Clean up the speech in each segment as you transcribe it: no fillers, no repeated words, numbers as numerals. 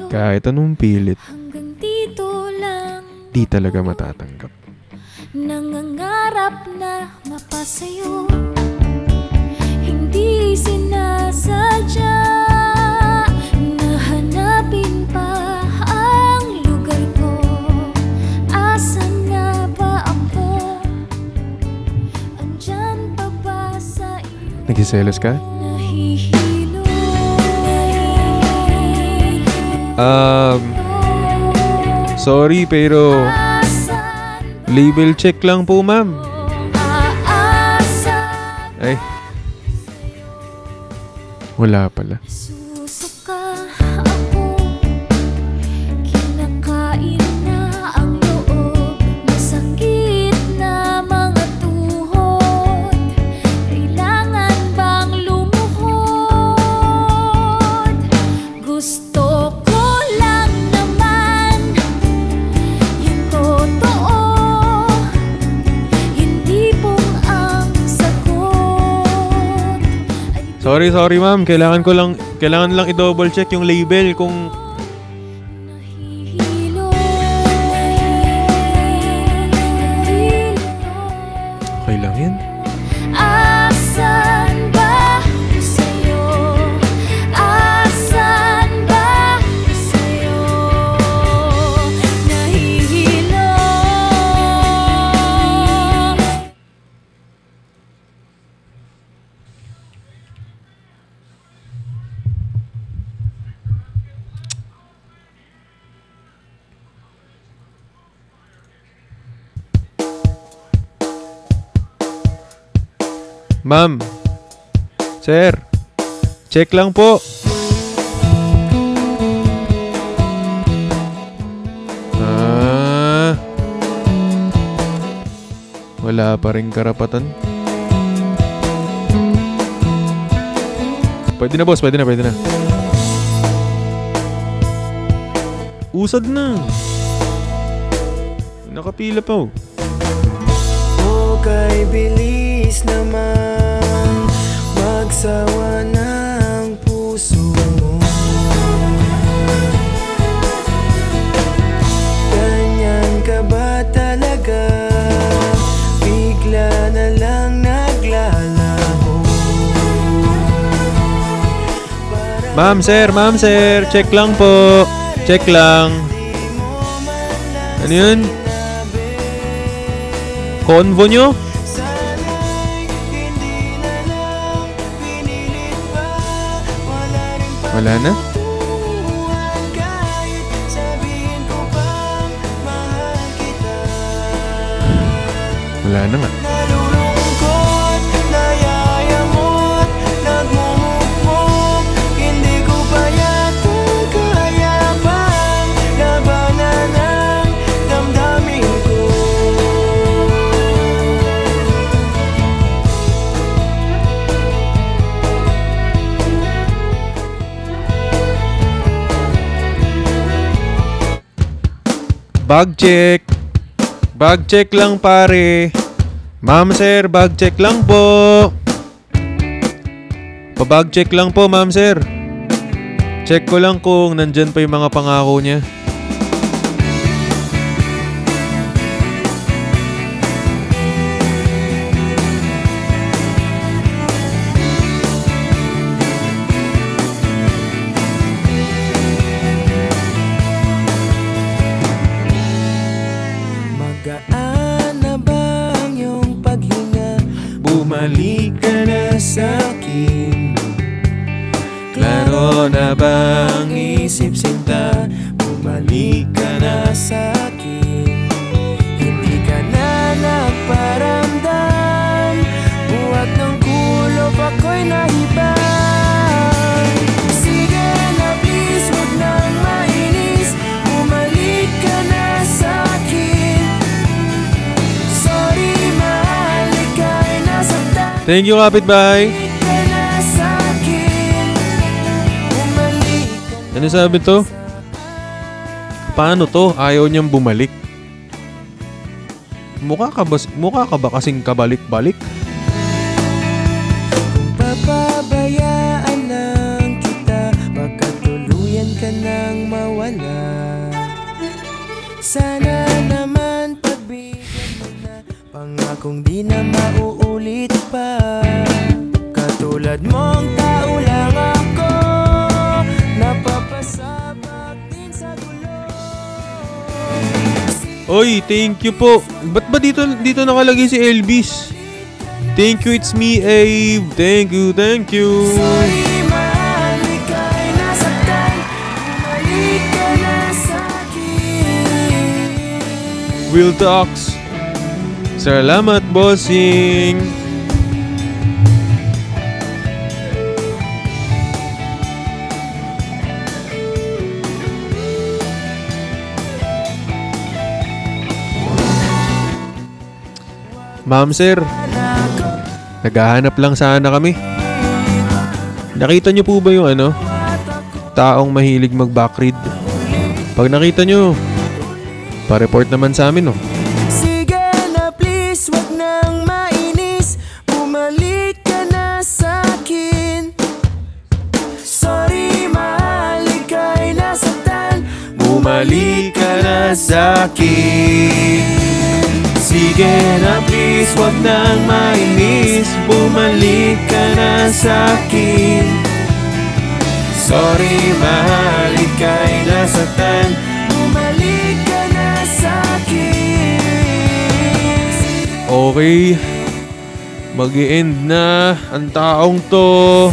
Kahit anong pilit, hanggang dito lang. di talaga matatanggap. Nangangarap na mapasayo, hindi sinasadya na hanapin pa ang lugar ko. Asan nga ba ako? Andyan pa ba sa iyo? Nagsiselos ka? Nahihilo. Sorry pero label check lang po, ma'am. Ay. Wala pala. Susuka ako, kinakain na ang loob, masakit na mga tuhod, kailangan bang lumuhod? Gusto ko lang naman yung totoo, hindi pong ang sagot. Sorry ma'am. Kailangan lang i-double check yung label kung Nahihilo. okay lang yan. Asan ba sa'yo? Asan ba sa'yo? Nahihilo. Ma'am. Sir. Check lang po. Wala pa rin karapatan. Pwede na boss, pwede na. Usad na. Nakapila pa oh. Okay, bilis naman magsawa ng puso mo. Ganyan ka ba talaga? Bigla na lang naglalaho. Ma'am sir, check lang po. Check lang. Ano yun? Convo nyo? Wala na? Wala na nga. Nalulungkot, nayayamot, nagmumukmuk, hindi ko payak kung kaya pang labanan ang damdamin ko. Bag check lang pare. Ma'am sir, bag check lang po. Pa-bag check lang po, ma'am sir. Check ko lang kung nandyan pa yung mga pangako niya. Magaan na ba ang iyong paghinga? Bumalik ka na sa'kin. Klaro na ba ang isip sinta? Bumalik ka na sa'kin. Hindi ka na nagparamdam, buhat ng kulop ako'y nahibang. Sige na please, huwag nang mainis, bumalik ka na sa'kin. Sorry mahal, ika'y nasaktan. Thank you, kapitbahay. Bumalik ka na sa'kin. Bumalik ka na. Ano sabi to? Paano to? Ayaw niyang bumalik. Mukha ka ba kasing kabalik-balik? Papabayaan lang kita, pagkatuluyan tuluyan ka nang mawala. Sana naman pagbigyan mo na, pangakong di na mauulit pa. Katulad mong tao lang ako, napapasabak din sa gulo. Oy, thank you po. Ba't ba dito nakalagay si Elvis? Thank you, it's me, Abe. Thank you, thank you. Sorry, mahal, ika'y nasaktan. Bumalik ka na sa'kin. Will Talks. Salamat, bossing. Ma'am sir, naghahanap lang sana kami. Nakita niyo po ba yung taong mahilig mag-backread? Pag nakita niyo, pa-report naman sa amin, no? Sige na please, wag nang mainis. Bumalik ka na sa'kin. Sorry mahal, ika'y nasaktan. Bumalik ka na sa'kin. Sige na please, wag nang mainis. Bumalik ka na sa'kin. Sorry mahal, ika'y nasaktan. Bumalik ka na sa'kin. Okay, mag-i-end na ang taong to.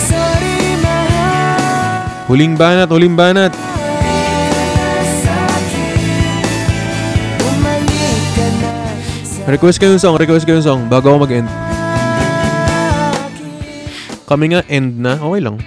Sorry mahal, Huling banat, huling banat. bumalik ka na Request kayong song bago ako mag-end. Kami nga end na, okay lang.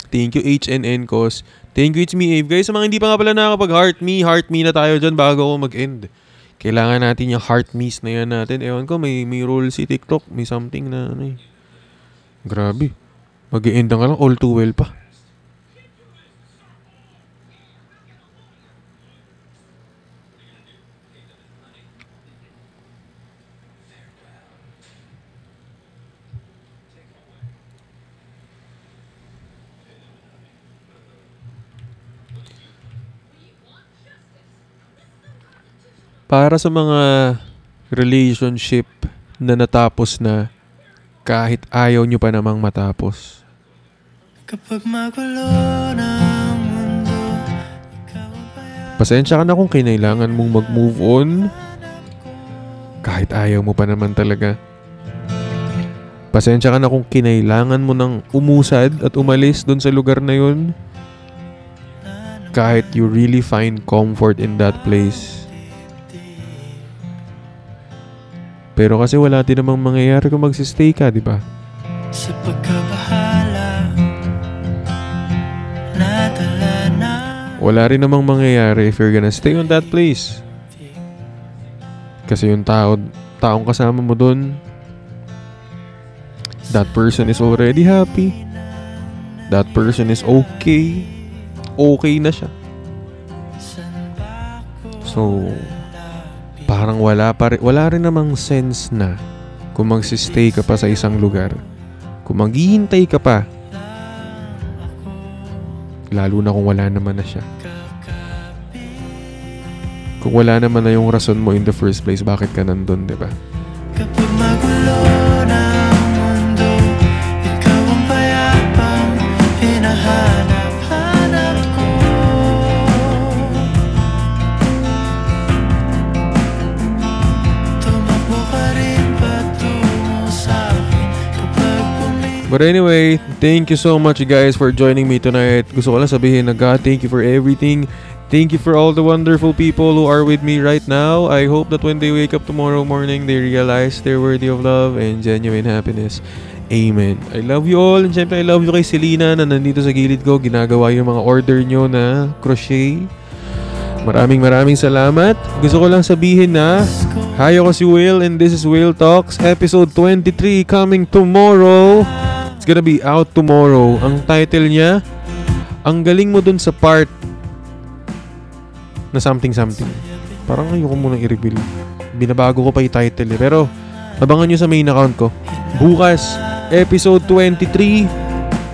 Thank you HNN Cos. Thank you, it's me Ave. Guys, sa mga hindi pa nga pala nakakapag heart me na tayo dyan bago ako mag-end. Kailangan natin yung heart me's na yan natin. Ewan ko, may role si TikTok. May something na Grabe. Mag-i-end na nga lang, all too well pa. Para sa mga relationship na natapos na kahit ayaw nyo pa namang matapos. kapag magulo ng mundo, ikaw ang payag. Pasensya ka na kung kinailangan mong mag-move on kahit ayaw mo pa naman talaga. Pasensya ka na kung kinailangan mo nang umusad at umalis dun sa lugar na yun kahit you really find comfort in that place. Pero kasi wala din namang mangyayari kung magsistay ka, di ba? Sa pagkabahala, nadala na. Wala rin namang mangyayari if you're gonna stay on that place. Kasi yung taong kasama mo dun, that person is already happy. That person is okay. Okay na siya. So, parang wala rin namang sense na kung magsistay ka pa sa isang lugar. Kung maghihintay ka pa, lalo na kung wala naman na siya. Kung wala naman na yung rason mo in the first place, bakit ka nandun, diba? Kapag magulo ng mundo, ikaw ang payapang hinahanap-hanap ko. Tumakbo ka rin patungo sa'kin kapag But anyway, thank you so much guys for joining me tonight. Gusto ko lang sabihin na God, thank you for everything. Thank you for all the wonderful people who are with me right now. I hope that when they wake up tomorrow morning, they realize they're worthy of love and genuine happiness. Amen. I love you all. And syempre, I love you kay Selena na nandito sa gilid ko. Ginagawa yung mga order nyo na crochet. Maraming salamat. Gusto ko lang sabihin na hi, ako si Will and this is Will Talks episode 23 coming tomorrow. It's gonna be out tomorrow. Ang title niya, ang galing mo dun sa part na something. Parang ayoko munang i-reveal. Binabago ko pa yung title eh. Pero abangan nyo sa main account ko. Bukas, episode 23,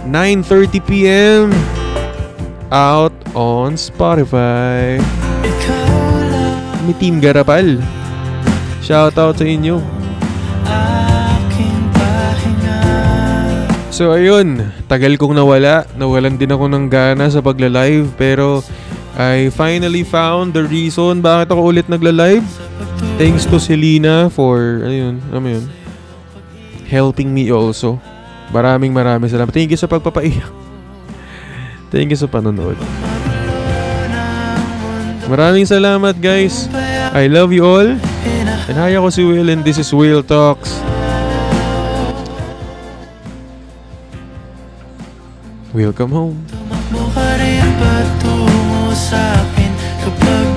9:30 p.m. out on Spotify. May Team Garapal. Shoutout sa inyo. So ayun, tagal kong nawalan din ako ng gana sa pagla-live, pero I finally found the reason bakit ako ulit nagla-live. Thanks to Selena for helping me also. Maraming salamat. Thank you sa pagpapaiyak. Thank you sa panonood. Maraming salamat guys. I love you all. And hi, ako si Will and this is Will Talks. Welcome home. Tumakbo ka rin patungo sa'kin kapag